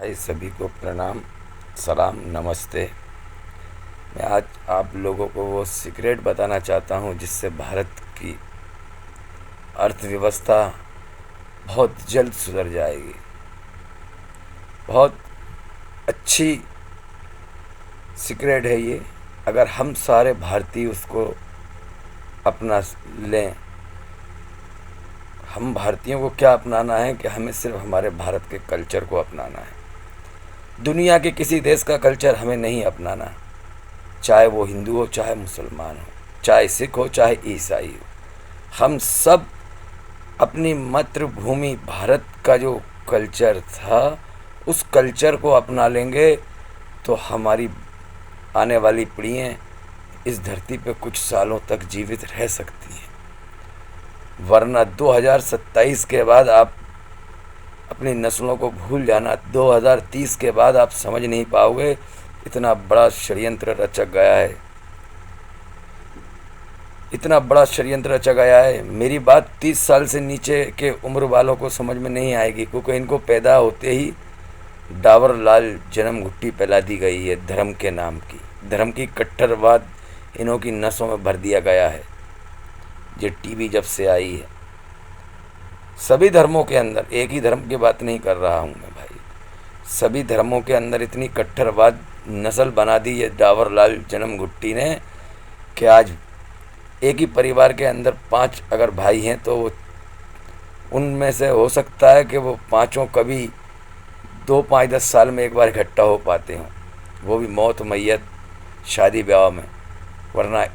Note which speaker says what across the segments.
Speaker 1: भाई सभी को प्रणाम, सलाम, नमस्ते। मैं आज आप लोगों को वो सीक्रेट बताना चाहता हूँ जिससे भारत की अर्थव्यवस्था बहुत जल्द सुधर जाएगी। बहुत अच्छी सीक्रेट है ये। अगर हम सारे भारतीय उसको अपना लें। हम भारतीयों को क्या अपनाना है कि हमें सिर्फ हमारे भारत के कल्चर को अपनाना है। दुनिया के किसी देश का कल्चर हमें नहीं अपनाना, चाहे वो हिंदू हो, चाहे मुसलमान हो, चाहे सिख हो, चाहे ईसाई हो। हम सब अपनी मातृभूमि भारत का जो कल्चर था उस कल्चर को अपना लेंगे तो हमारी आने वाली पीढ़ियाँ इस धरती पे कुछ सालों तक जीवित रह सकती हैं। वरना 2027 के बाद आप अपनी नस्लों को भूल जाना। 2030 के बाद आप समझ नहीं पाओगे, इतना बड़ा षड्यंत्र रचा गया है, इतना बड़ा षड्यंत्र रचा गया है। मेरी बात 30 साल से नीचे के उम्र वालों को समझ में नहीं आएगी, क्योंकि इनको पैदा होते ही डाबर लाल जन्म घुट्टी फैला दी गई है। धर्म के नाम की, धर्म की कट्टरवाद इन्हों की नसों में भर दिया गया है। ये टीवी जब से आई है, सभी धर्मों के अंदर, एक ही धर्म की बात नहीं कर रहा हूँ मैं भाई, सभी धर्मों के अंदर इतनी कट्टरवाद नस्ल बना दी है डाबर लाल जन्म घुट्टी ने कि आज एक ही परिवार के अंदर 5 अगर भाई हैं तो वो उनमें से हो सकता है कि वो पांचों कभी 2, 5, 10 साल में एक बार इकट्ठा हो पाते हों, वो भी मौत मैयत शादी ब्याह में। वरना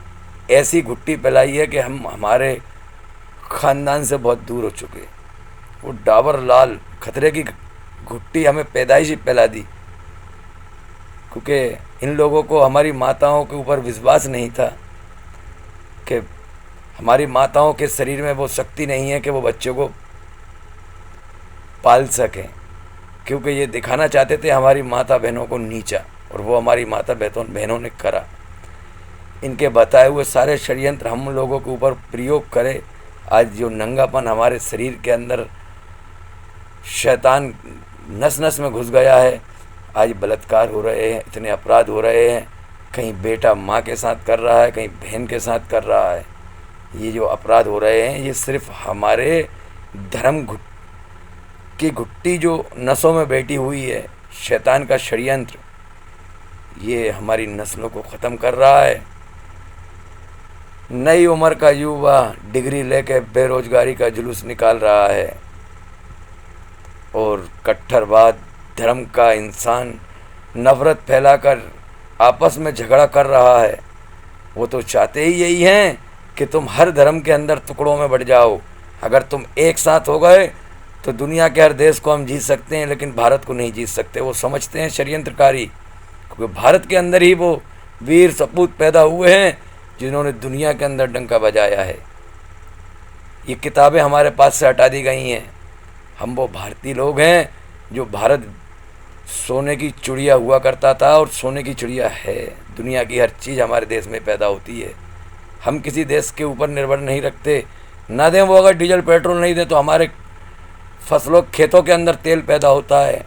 Speaker 1: ऐसी घुट्टी फैलाई है कि हम हमारे ख़ानदान से बहुत दूर हो चुके। वो डाबर लाल खतरे की घुट्टी हमें पैदाइश ही फैला दी, क्योंकि इन लोगों को हमारी माताओं के ऊपर विश्वास नहीं था कि हमारी माताओं के शरीर में वो शक्ति नहीं है कि वो बच्चों को पाल सकें, क्योंकि ये दिखाना चाहते थे हमारी माता बहनों को नीचा, और वो हमारी माता बहनों ने करा। इनके बताए हुए सारे षड्यंत्र हम लोगों के ऊपर प्रयोग करे। आज जो नंगापन हमारे शरीर के अंदर शैतान नस नस में घुस गया है, आज बलात्कार हो रहे हैं, इतने अपराध हो रहे हैं। कहीं बेटा माँ के साथ कर रहा है, कहीं बहन के साथ कर रहा है। ये जो अपराध हो रहे हैं ये सिर्फ हमारे धर्म की घुट्टी जो नसों में बैठी हुई है, शैतान का षड्यंत्र, ये हमारी नस्लों को ख़त्म कर रहा है। नई उम्र का युवा डिग्री लेके बेरोजगारी का जुलूस निकाल रहा है, और कट्टरवाद धर्म का इंसान नफरत फैलाकर आपस में झगड़ा कर रहा है। वो तो चाहते ही यही हैं कि तुम हर धर्म के अंदर टुकड़ों में बढ़ जाओ। अगर तुम एक साथ हो गए तो दुनिया के हर देश को हम जीत सकते हैं, लेकिन भारत को नहीं जीत सकते। वो समझते हैं षड्यंत्रकारी, क्योंकि भारत के अंदर ही वो वीर सपूत पैदा हुए हैं जिन्होंने दुनिया के अंदर डंका बजाया है। ये किताबें हमारे पास से हटा दी गई हैं। हम वो भारतीय लोग हैं जो भारत सोने की चिड़िया हुआ करता था, और सोने की चिड़िया है। दुनिया की हर चीज़ हमारे देश में पैदा होती है। हम किसी देश के ऊपर निर्भर नहीं रखते। ना दें वो अगर डीजल पेट्रोल नहीं दें तो हमारे फसलों खेतों के अंदर तेल पैदा होता है।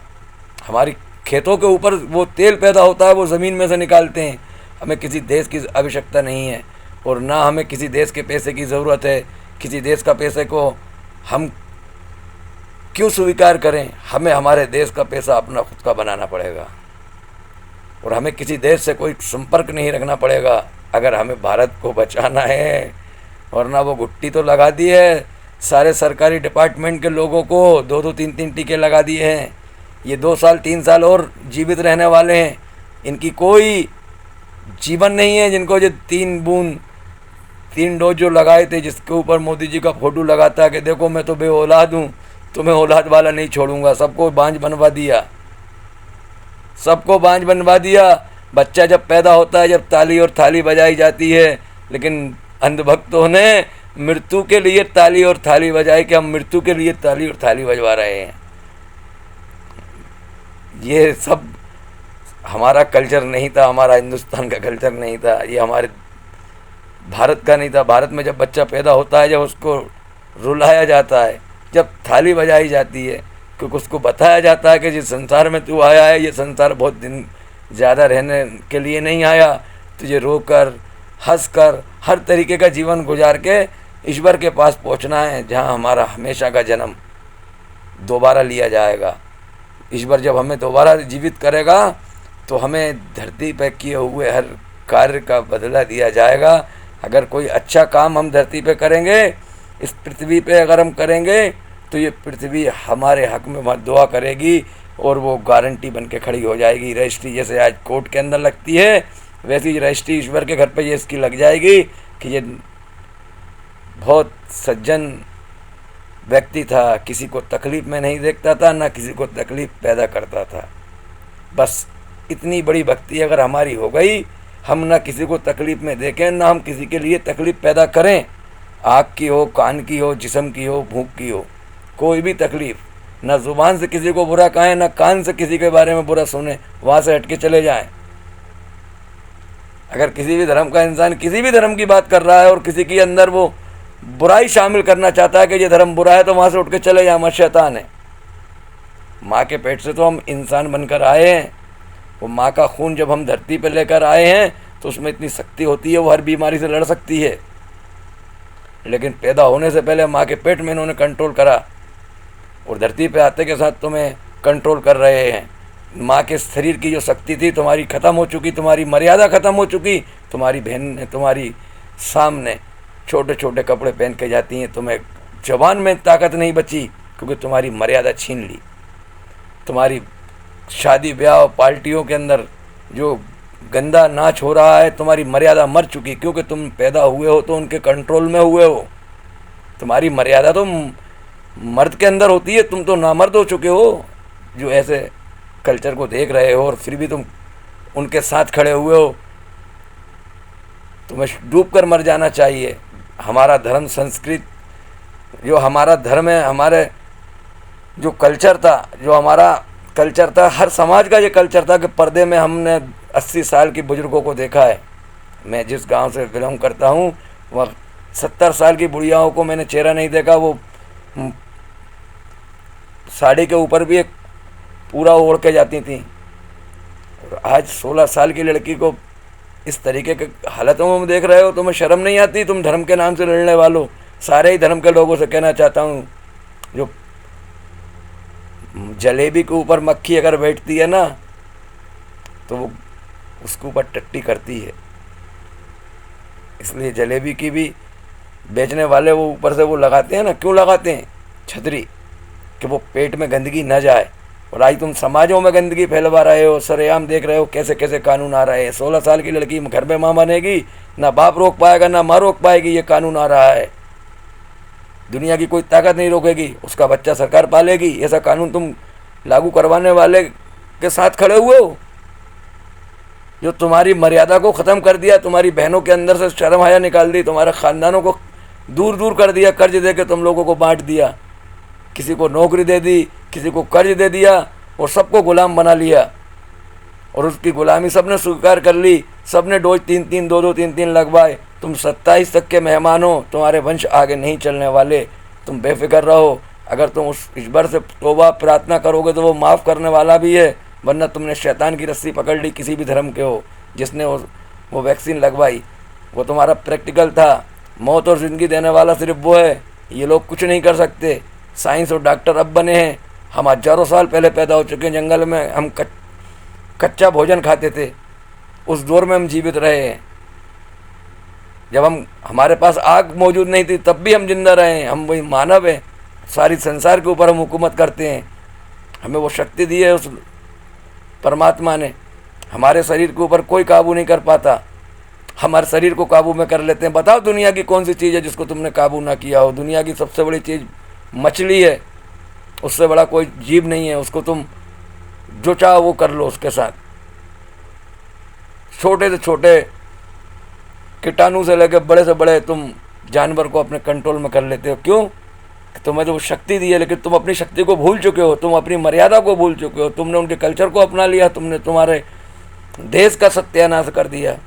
Speaker 1: हमारी खेतों के ऊपर वो तेल पैदा होता है, वो ज़मीन में से निकालते हैं। हमें किसी देश की आवश्यकता नहीं है, और ना हमें किसी देश के पैसे की ज़रूरत है। किसी देश का पैसे को हम क्यों स्वीकार करें? हमें हमारे देश का पैसा अपना खुद का बनाना पड़ेगा, और हमें किसी देश से कोई संपर्क नहीं रखना पड़ेगा अगर हमें भारत को बचाना है। वरना वो घुट्टी तो लगा दी है सारे सरकारी डिपार्टमेंट के लोगों को, 2-2, 3-3 टीके लगा दिए हैं। ये 2 साल 3 साल और जीवित रहने वाले हैं। इनकी कोई जीवन नहीं है। जिनको जो 3 डोज जो लगाए थे, जिसके ऊपर मोदी जी का फोटो लगाता है कि देखो मैं तो बे औलाद हूँ, तुम्हें औलाद वाला नहीं छोड़ूंगा, सबको बांझ बनवा दिया, सबको बांझ बनवा दिया। बच्चा जब पैदा होता है, जब ताली और थाली बजाई जाती है, लेकिन अंधभक्तों ने मृत्यु के लिए ताली और थाली बजाई कि हम मृत्यु के लिए ताली और थाली बजवा रहे हैं। ये सब हमारा कल्चर नहीं था, हमारा हिंदुस्तान का कल्चर नहीं था, ये हमारे भारत का नहीं था। भारत में जब बच्चा पैदा होता है, जब उसको रुलाया जाता है, जब थाली बजाई जाती है, क्योंकि उसको बताया जाता है कि जिस संसार में तू आया है, ये संसार बहुत दिन ज़्यादा रहने के लिए नहीं आया। तुझे रोकर हंस कर हर तरीके का जीवन गुजार के ईश्वर के पास पहुंचना है, जहां हमारा हमेशा का जन्म दोबारा लिया जाएगा। ईश्वर जब हमें दोबारा जीवित करेगा तो हमें धरती पर किए हुए हर कार्य का बदला दिया जाएगा। अगर कोई अच्छा काम हम धरती पे करेंगे, इस पृथ्वी पे अगर हम करेंगे, तो ये पृथ्वी हमारे हक में दुआ करेगी और वो गारंटी बन के खड़ी हो जाएगी। रजिस्ट्री जैसे आज कोर्ट के अंदर लगती है, वैसी रजिस्ट्री ईश्वर के घर पे ये इसकी लग जाएगी कि ये बहुत सज्जन व्यक्ति था, किसी को तकलीफ़ में नहीं देखता था, ना किसी को तकलीफ़ पैदा करता था। बस इतनी बड़ी भक्ति अगर हमारी हो गई, हम ना किसी को तकलीफ़ में देखें, ना हम किसी के लिए तकलीफ़ पैदा करें। आँख की हो, कान की हो, जिस्म की हो, भूख की हो, कोई भी तकलीफ़, ना ज़ुबान से किसी को बुरा कहें, ना कान से किसी के बारे में बुरा सुने, वहाँ से हट के चले जाएं। अगर किसी भी धर्म का इंसान किसी भी धर्म की बात कर रहा है और किसी के अंदर वो बुराई शामिल करना चाहता है कि ये धर्म बुरा है, तो वहाँ से उठ के चले जाए, मत शैतान है। माँ के पेट से तो हम इंसान बनकर आए हैं। वो माँ का खून जब हम धरती पर लेकर आए हैं तो उसमें इतनी शक्ति होती है, वो हर बीमारी से लड़ सकती है। लेकिन पैदा होने से पहले माँ के पेट में इन्होंने कंट्रोल करा और धरती पे आते के साथ तुम्हें कंट्रोल कर रहे हैं। माँ के शरीर की जो शक्ति थी तुम्हारी ख़त्म हो चुकी, तुम्हारी मर्यादा ख़त्म हो चुकी। तुम्हारी बहन ने तुम्हारी सामने छोटे छोटे कपड़े पहन के जाती हैं, तुम्हें जबान में ताकत नहीं बची क्योंकि तुम्हारी मर्यादा छीन ली। तुम्हारी शादी ब्याह पार्टियों के अंदर जो गंदा नाच हो रहा है, तुम्हारी मर्यादा मर चुकी, क्योंकि तुम पैदा हुए हो तो उनके कंट्रोल में हुए हो। तुम्हारी मर्यादा तो मर्द के अंदर होती है, तुम तो नामर्द हो चुके हो जो ऐसे कल्चर को देख रहे हो और फिर भी तुम उनके साथ खड़े हुए हो। तुम्हें डूब कर मर जाना चाहिए। हमारा धर्म संस्कृत जो हमारा धर्म है, हमारे जो कल्चर था, जो हमारा कल्चर था, हर समाज का ये कल्चर था कि पर्दे में हमने 80 साल की बुजुर्गों को देखा है। मैं जिस गांव से बिलोंग करता हूँ वह 70 साल की बुढ़ियाओं को मैंने चेहरा नहीं देखा। वो साड़ी के ऊपर भी एक पूरा ओढ़ के जाती थी। और आज 16 साल की लड़की को इस तरीके के हालतों में देख रहे हो, तुम्हें शर्म नहीं आती? तुम धर्म के नाम से लड़ने वालों, सारे ही धर्म के लोगों से कहना चाहता हूँ, जो जलेबी के ऊपर मक्खी अगर बैठती है ना तो वो उसके ऊपर टट्टी करती है। इसलिए जलेबी की भी बेचने वाले वो ऊपर से वो लगाते हैं ना, क्यों लगाते हैं? छतरी, कि वो पेट में गंदगी न जाए। और आज तुम समाजों में गंदगी फैलवा रहे हो, सरेआम देख रहे हो कैसे कैसे कानून आ रहे हैं। 16 साल की लड़की घर में माँ बनेगी, ना बाप रोक पाएगा ना माँ रोक पाएगी। ये कानून आ रहा है, दुनिया की कोई ताकत नहीं रोकेगी, उसका बच्चा सरकार पालेगी। ऐसा कानून तुम लागू करवाने वाले के साथ खड़े हुए हो, जो तुम्हारी मर्यादा को ख़त्म कर दिया, तुम्हारी बहनों के अंदर से शर्म हया निकाल दी, तुम्हारे ख़ानदानों को दूर दूर कर दिया, कर्ज दे के तुम लोगों को बांट दिया। किसी को नौकरी दे दी, किसी को कर्ज दे दिया और सबको गुलाम बना लिया। और उसकी गुलामी सबने स्वीकार कर ली, सबने डोज 3-3 2-2 3-3 लगवाए। तुम 27 तक के मेहमान हो, तुम्हारे वंश आगे नहीं चलने वाले। तुम बेफिक्र रहो। अगर तुम उस ईश्वर से तौबा प्रार्थना करोगे तो वो माफ़ करने वाला भी है, वरना तुमने शैतान की रस्सी पकड़ ली। किसी भी धर्म के हो, जिसने वो वैक्सीन लगवाई वो तुम्हारा प्रैक्टिकल था। मौत और ज़िंदगी देने वाला सिर्फ वो है, ये लोग कुछ नहीं कर सकते। साइंस और डॉक्टर अब बने हैं, हम हज़ारों साल पहले पैदा हो चुके हैं। जंगल में हम कच्चा भोजन खाते थे, उस दौर में हम जीवित रहे हैं। जब हमारे पास आग मौजूद नहीं थी तब भी हम जिंदा रहे हैं। हम वही मानव हैं, सारी संसार के ऊपर हम हुकूमत करते हैं। हमें वो शक्ति दी है उस परमात्मा ने। हमारे शरीर के ऊपर कोई काबू नहीं कर पाता, हमारे शरीर को काबू में कर लेते हैं। बताओ दुनिया की कौन सी चीज़ है जिसको तुमने काबू ना किया हो? दुनिया की सबसे बड़ी चीज़ मछली है, उससे बड़ा कोई जीव नहीं है। उसको तुम जो चाहो वो कर लो उसके साथ। छोटे से छोटे कीटाणु से लेकर बड़े से बड़े तुम जानवर को अपने कंट्रोल में कर लेते हो। क्यों? तुम्हें तो वो शक्ति दी है, लेकिन तुम अपनी शक्ति को भूल चुके हो, तुम अपनी मर्यादा को भूल चुके हो। तुमने उनके कल्चर को अपना लिया, तुमने तुम्हारे देश का सत्यानाश कर दिया,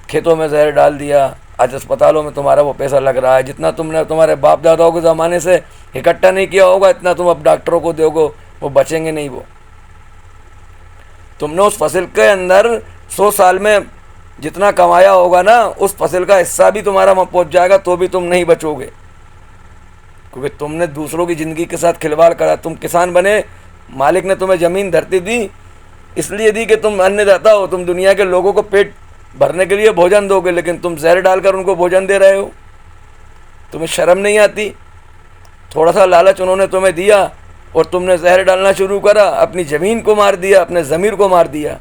Speaker 1: खेतों में जहर डाल दिया। आज अस्पतालों में तुम्हारा वो पैसा लग रहा है, जितना तुमने तुम्हारे बाप दादाओं के ज़माने से इकट्ठा नहीं किया होगा इतना तुम अब डॉक्टरों को दोगे। वो बचेंगे नहीं। वो तुमने उस फसल के अंदर 100 साल में जितना कमाया होगा ना, उस फसल का हिस्सा भी तुम्हारा वहाँ पहुँच जाएगा, तो भी तुम नहीं बचोगे, क्योंकि तुमने दूसरों की ज़िंदगी के साथ खिलवाड़ करा। तुम किसान बने, मालिक ने तुम्हें ज़मीन धरती दी, इसलिए दी कि तुम अन्नदाता हो, तुम दुनिया के लोगों को पेट भरने के लिए भोजन दोगे, लेकिन तुम जहर डालकर उनको भोजन दे रहे हो। तुम्हें शर्म नहीं आती? थोड़ा सा लालच उन्होंने तुम्हें दिया और तुमने जहर डालना शुरू करा, अपनी ज़मीन को मार दिया, अपने ज़मीर को मार दिया।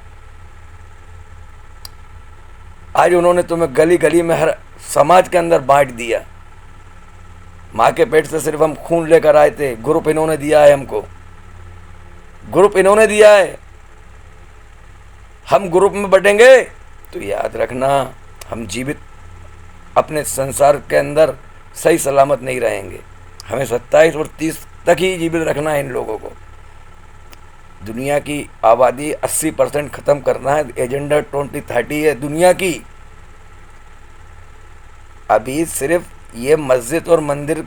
Speaker 1: आज उन्होंने तुम्हें गली गली में हर समाज के अंदर बांट दिया। माँ के पेट से सिर्फ हम खून लेकर आए थे, ग्रुप इन्होंने दिया है हमको, ग्रुप इन्होंने दिया है। हम ग्रुप में बटेंगे तो याद रखना, हम जीवित अपने संसार के अंदर सही सलामत नहीं रहेंगे। हमें 27 और 30 तक ही जीवित रखना है इन लोगों को। दुनिया की आबादी 80% ख़त्म करना है, एजेंडा 2030 है दुनिया की। अभी सिर्फ ये मस्जिद और मंदिर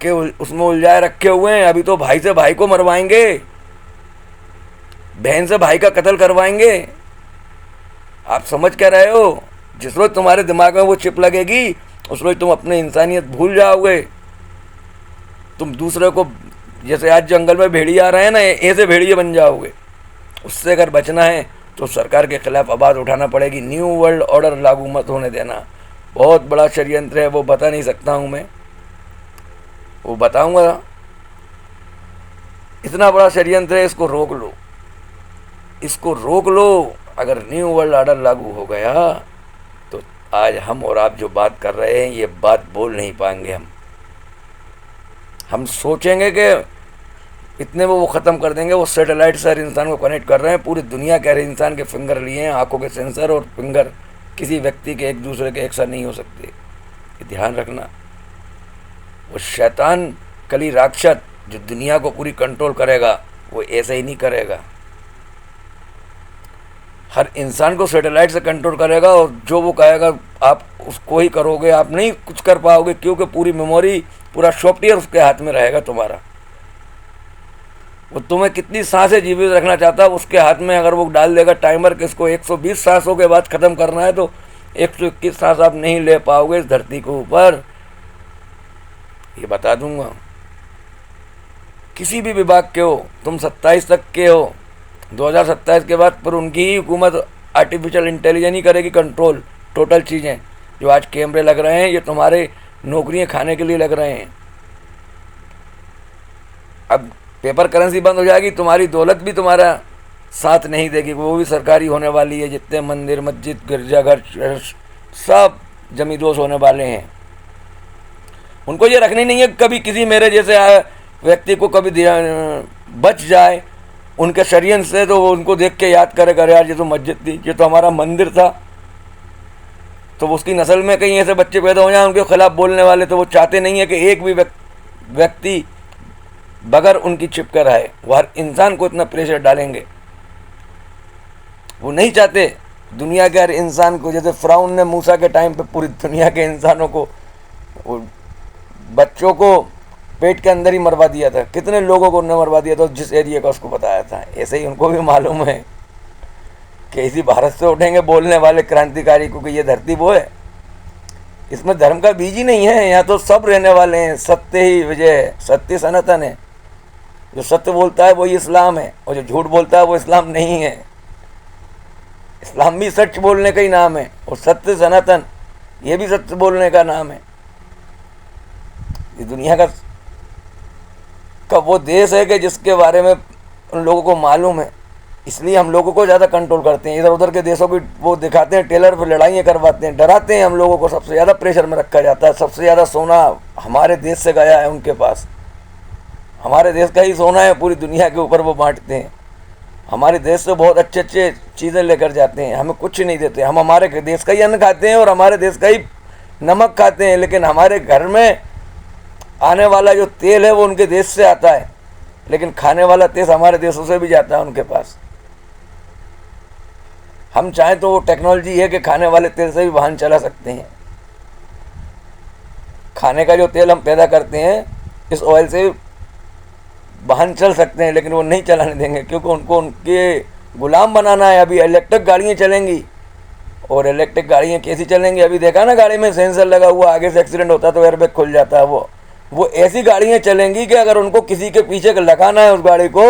Speaker 1: के उसमें उलझाए रखे हुए हैं। अभी तो भाई से भाई को मरवाएंगे, बहन से भाई का कत्ल करवाएंगे। आप समझ क्या रहे हो? जिस रोज तुम्हारे दिमाग में वो चिप लगेगी, उस रोज तुम अपनी इंसानियत भूल जाओगे। तुम दूसरे को, जैसे आज जंगल में भेड़िया आ रहे हैं ना, ऐसे भेड़िए बन जाओगे। उससे अगर बचना है तो सरकार के खिलाफ आवाज़ उठाना पड़ेगी। न्यू वर्ल्ड ऑर्डर लागू मत होने देना। बहुत बड़ा षड्यंत्र है, वो बता नहीं सकता हूँ मैं, वो बताऊँगा। इतना बड़ा षड्यंत्र है, इसको रोक लो, इसको रोक लो। अगर न्यू वर्ल्ड ऑर्डर लागू हो गया तो आज हम और आप जो बात कर रहे हैं, ये बात बोल नहीं पाएंगे। हम सोचेंगे कि इतने में वो ख़त्म कर देंगे। वो सैटेलाइट से हर इंसान को कनेक्ट कर रहे हैं, पूरी दुनिया के हर इंसान के फिंगर लिए हैं। आंखों के सेंसर और फिंगर किसी व्यक्ति के एक दूसरे के एक साथ नहीं हो सकते, ये ध्यान रखना। वो शैतान कली राक्षस जो दुनिया को पूरी कंट्रोल करेगा, वो ऐसे ही नहीं करेगा। हर इंसान को सैटेलाइट से कंट्रोल करेगा और जो वो कहेगा आप उसको ही करोगे। आप नहीं कुछ कर पाओगे, क्योंकि पूरी मेमोरी, पूरा सॉफ्टवेयर उसके हाथ में रहेगा तुम्हारा। वो तुम्हें कितनी सांसें जीवित रखना चाहता है, उसके हाथ में अगर वो डाल देगा टाइमर कि इसको 120 सांसों के बाद ख़त्म करना है, तो 121 सांस आप नहीं ले पाओगे इस धरती के ऊपर, ये बता दूंगा। किसी भी विभाग के हो, तुम 27 तक के हो, 2027 के बाद पर उनकी ही हुकूमत आर्टिफिशियल इंटेलिजेंस ही करेगी कंट्रोल। टोटल चीज़ें जो आज कैमरे लग रहे हैं, ये तुम्हारे नौकरियां खाने के लिए लग रहे हैं। अब पेपर करेंसी बंद हो जाएगी, तुम्हारी दौलत भी तुम्हारा साथ नहीं देगी, वो भी सरकारी होने वाली है। जितने मंदिर, मस्जिद, गिरजाघर, सब जमींदोज होने वाले हैं। उनको ये रखनी नहीं है कभी किसी मेरे जैसे व्यक्ति को कभी बच जाए उनके षड्यंत्र से, तो वो उनको देख के याद करे, करे यार ये तो मस्जिद थी, ये तो हमारा मंदिर था। तो उसकी नस्ल में कहीं ऐसे बच्चे पैदा हो जाए उनके खिलाफ बोलने वाले, तो वो चाहते नहीं है कि एक भी व्यक्ति बगैर उनकी चिपका रहे। वो हर इंसान को इतना प्रेशर डालेंगे, वो नहीं चाहते दुनिया के हर इंसान को। जैसे फ़िरौन ने मूसा के टाइम पे पूरी दुनिया के इंसानों को, बच्चों को पेट के अंदर ही मरवा दिया था। कितने लोगों को उन्होंने मरवा दिया था जिस एरिया का उसको बताया था। ऐसे ही उनको भी मालूम है कि इसी भारत से उठेंगे बोलने वाले क्रांतिकारी को कि ये धरती वो है, इसमें धर्म का बीज ही नहीं है। यहाँ तो सब रहने वाले हैं, सत्य ही विजय, सत्य सनातन है। जो सत्य बोलता है वही इस्लाम है, और जो झूठ बोलता है वो इस्लाम नहीं है। इस्लाम भी सच बोलने का ही नाम है, और सत्य सनातन ये भी सत्य बोलने का नाम है। ये दुनिया का वो देश है कि जिसके बारे में उन लोगों को मालूम है, इसलिए हम लोगों को ज़्यादा कंट्रोल करते हैं। इधर उधर के देशों की वो दिखाते हैं, टेलर पर लड़ाइयाँ करवाते हैं, डराते हैं हम लोगों को। सबसे ज़्यादा प्रेशर में रखा जाता है। सबसे ज़्यादा सोना हमारे देश से गया है उनके पास, हमारे देश का ही सोना है पूरी दुनिया के ऊपर वो बांटते हैं। हमारे देश से बहुत अच्छे अच्छे चीज़ें लेकर जाते हैं, हमें कुछ नहीं देते। हम हमारे देश का ही अन्न खाते हैं और हमारे देश का ही नमक खाते हैं, लेकिन हमारे घर में आने वाला जो तेल है वो उनके देश से आता है, लेकिन खाने वाला तेल हमारे देशों से भी जाता है उनके पास। हम चाहें तो वो टेक्नोलॉजी है कि खाने वाले तेल से भी वाहन चला सकते हैं। खाने का जो तेल हम पैदा करते हैं, इस ऑयल से वाहन चल सकते हैं, लेकिन वो नहीं चलाने देंगे क्योंकि उनको उनके गुलाम बनाना है। अभी इलेक्ट्रिक गाड़ियाँ चलेंगी, और इलेक्ट्रिक गाड़ियाँ कैसी चलेंगी? अभी देखा ना, गाड़ी में सेंसर लगा हुआ, आगे से एक्सीडेंट होता है तो एयरबैग खुल जाता है। वो ऐसी गाड़ियाँ चलेंगी कि अगर उनको किसी के पीछे लगाना है उस गाड़ी को,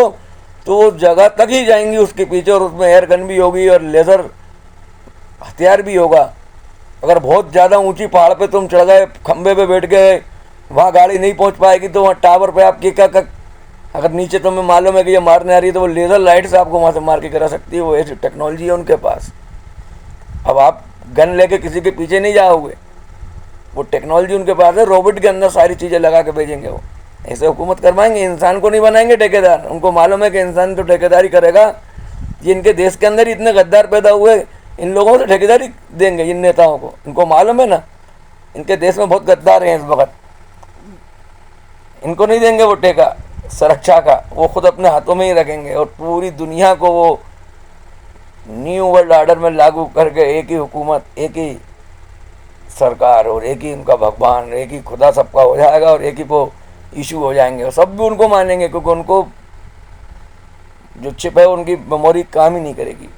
Speaker 1: तो वो जगह तक ही जाएंगी उसके पीछे, और उसमें एयर गन भी होगी और लेज़र हथियार भी होगा। अगर बहुत ज़्यादा ऊंची पहाड़ पे तुम चढ़ गए, खंबे पे बैठ गए, वहाँ गाड़ी नहीं पहुँच पाएगी, तो वहाँ टावर पे आपकी क्या अगर नीचे तुम्हें मालूम है कि ये मारने आ रही है, तो वो लेज़र लाइट से आपको वहाँ से मार के करा सकती है। वो ऐसी टेक्नोलॉजी है उनके पास। अब आप गन लेके किसी के पीछे नहीं जाओगे, वो टेक्नोलॉजी उनके पास है। रोबोट के अंदर सारी चीज़ें लगा के भेजेंगे वो। ऐसे हुकूमत करवाएंगे, इंसान को नहीं बनाएंगे ठेकेदार। उनको मालूम है कि इंसान तो ठेकेदारी करेगा। ये इनके देश के अंदर इतने गद्दार पैदा हुए, इन लोगों से ठेकेदारी देंगे इन नेताओं को। इनको मालूम है ना, इनके देश में बहुत गद्दार हैं इस वक्त। इनको नहीं देंगे वो ठेका सुरक्षा का, वो खुद अपने हाथों में ही रखेंगे, और पूरी दुनिया को वो न्यू वर्ल्ड ऑर्डर में लागू करके एक ही हुकूमत, एक ही सरकार और एक ही उनका भगवान, एक ही खुदा सबका हो जाएगा, और एक ही वो इशू हो जाएंगे, और सब भी उनको मानेंगे क्योंकि उनको जो चिप है उनकी मेमोरी काम ही नहीं करेगी।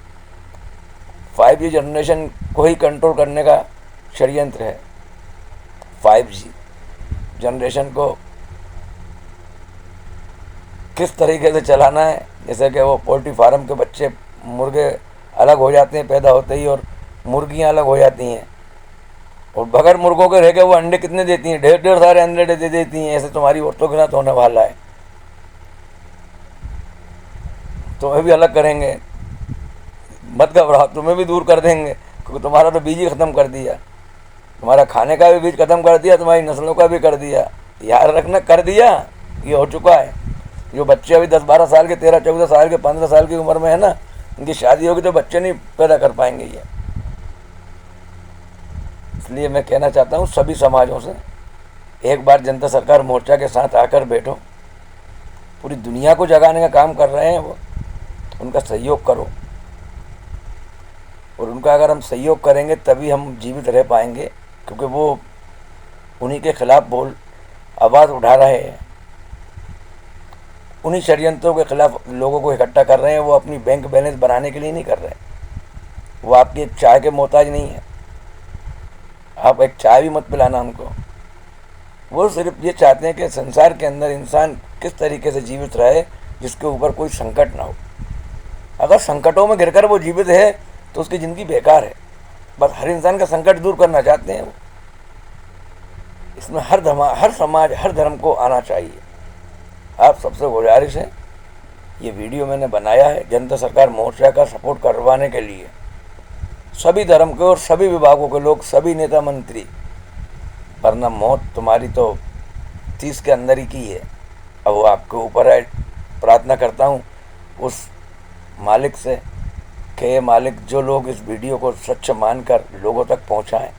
Speaker 1: 5G जनरेशन को ही कंट्रोल करने का षड्यंत्र है। 5G जनरेशन को किस तरीके से चलाना है, जैसे कि वो पोल्ट्री फार्म के बच्चे, मुर्गे अलग हो जाते हैं पैदा होते ही, और मुर्गियां अलग हो जाती हैं, और बगैर मुर्गों के रह के वो अंडे कितने देती हैं? ढेर सारे अंडे दे देती हैं। ऐसे तुम्हारी औरतों के साथ होने वाला है। तुम्हें भी अलग करेंगे, मत घबराओ, तुम्हें भी दूर कर देंगे, क्योंकि तुम्हारा तो बीज ही ख़त्म कर दिया, तुम्हारा खाने का भी बीज ख़त्म कर दिया, तुम्हारी नस्लों का भी कर दिया। याद रखना, कर दिया, ये हो चुका है। जो बच्चे अभी 10-12 साल के, 13-14 साल के, 15 साल की उम्र में है ना, इनकी शादी होगी तो बच्चे नहीं पैदा कर पाएंगे ये। इसलिए मैं कहना चाहता हूँ सभी समाजों से, एक बार जनता सरकार मोर्चा के साथ आकर बैठो। पूरी दुनिया को जगाने का काम कर रहे हैं वो, उनका सहयोग करो, और उनका अगर हम सहयोग करेंगे तभी हम जीवित रह पाएंगे, क्योंकि वो उन्हीं के खिलाफ आवाज़ उठा रहे हैं, उन्हीं षड्यंत्रों के खिलाफ लोगों को इकट्ठा कर रहे हैं। वो अपनी बैंक बैलेंस बनाने के लिए नहीं कर रहे, वो आपकी एक चाय के मोहताज नहीं है। आप एक चाय भी मत पिलाना उनको। वो सिर्फ ये चाहते हैं कि संसार के अंदर इंसान किस तरीके से जीवित रहे जिसके ऊपर कोई संकट ना हो। अगर संकटों में घिरकर वो जीवित है तो उसकी ज़िंदगी बेकार है। बस हर इंसान का संकट दूर करना चाहते हैं वो। इसमें हर समाज, हर धर्म को आना चाहिए। आप सबसे गुजारिश है, ये वीडियो मैंने बनाया है जनता सरकार मोर्चा का सपोर्ट करवाने के लिए। सभी धर्म के और सभी विभागों के लोग, सभी नेता मंत्री, वरना मौत तुम्हारी तो 30 के अंदर ही की है। अब वो आपके ऊपर है। प्रार्थना करता हूँ उस मालिक से कि ये मालिक, जो लोग इस वीडियो को सच मानकर लोगों तक पहुँचाएँ,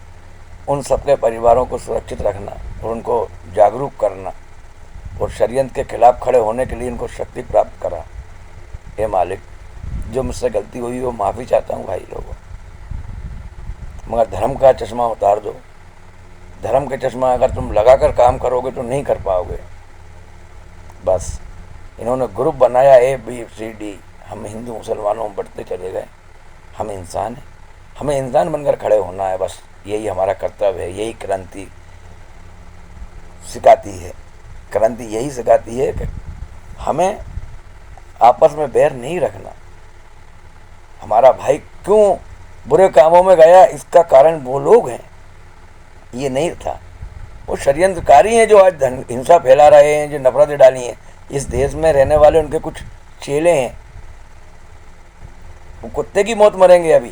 Speaker 1: उन सबके परिवारों को सुरक्षित रखना और उनको जागरूक करना, और षड्यंत्र के खिलाफ खड़े होने के लिए इनको शक्ति प्राप्त करा। हे मालिक, जो मुझसे गलती हुई वो माफ़ी चाहता हूँ भाई लोगों, मगर धर्म का चश्मा उतार दो। धर्म के चश्मा अगर तुम लगाकर काम करोगे तो नहीं कर पाओगे। बस इन्होंने ग्रुप बनाया ABCD, हम हिंदू मुसलमानों में बढ़ते चले गए। हम इंसान हैं, हमें इंसान बनकर खड़े होना है। बस यही हमारा कर्तव्य है। यही क्रांति सिखाती है। क्रांति यही सिखाती है कि हमें आपस में बैर नहीं रखना। हमारा भाई क्यों बुरे कामों में गया, इसका कारण वो लोग हैं, ये नहीं था। वो षड्यंत्रकारी हैं जो आज हिंसा फैला रहे हैं, जो नफरतें डाली हैं। इस देश में रहने वाले उनके कुछ चेले हैं, वो कुत्ते की मौत मरेंगे, अभी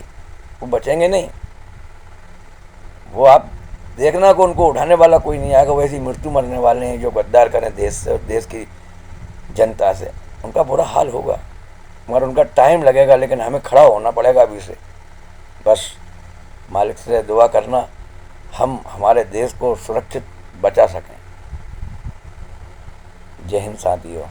Speaker 1: वो बचेंगे नहीं। वो आप देखना को उनको उठाने वाला कोई नहीं आएगा। वैसी मृत्यु मरने वाले हैं जो गद्दार करें देश से और देश की जनता से। उनका बुरा हाल होगा, मगर उनका टाइम लगेगा, लेकिन हमें खड़ा होना पड़ेगा अभी से। बस मालिक से दुआ करना हम हमारे देश को सुरक्षित बचा सकें। जय हिंद साथियों।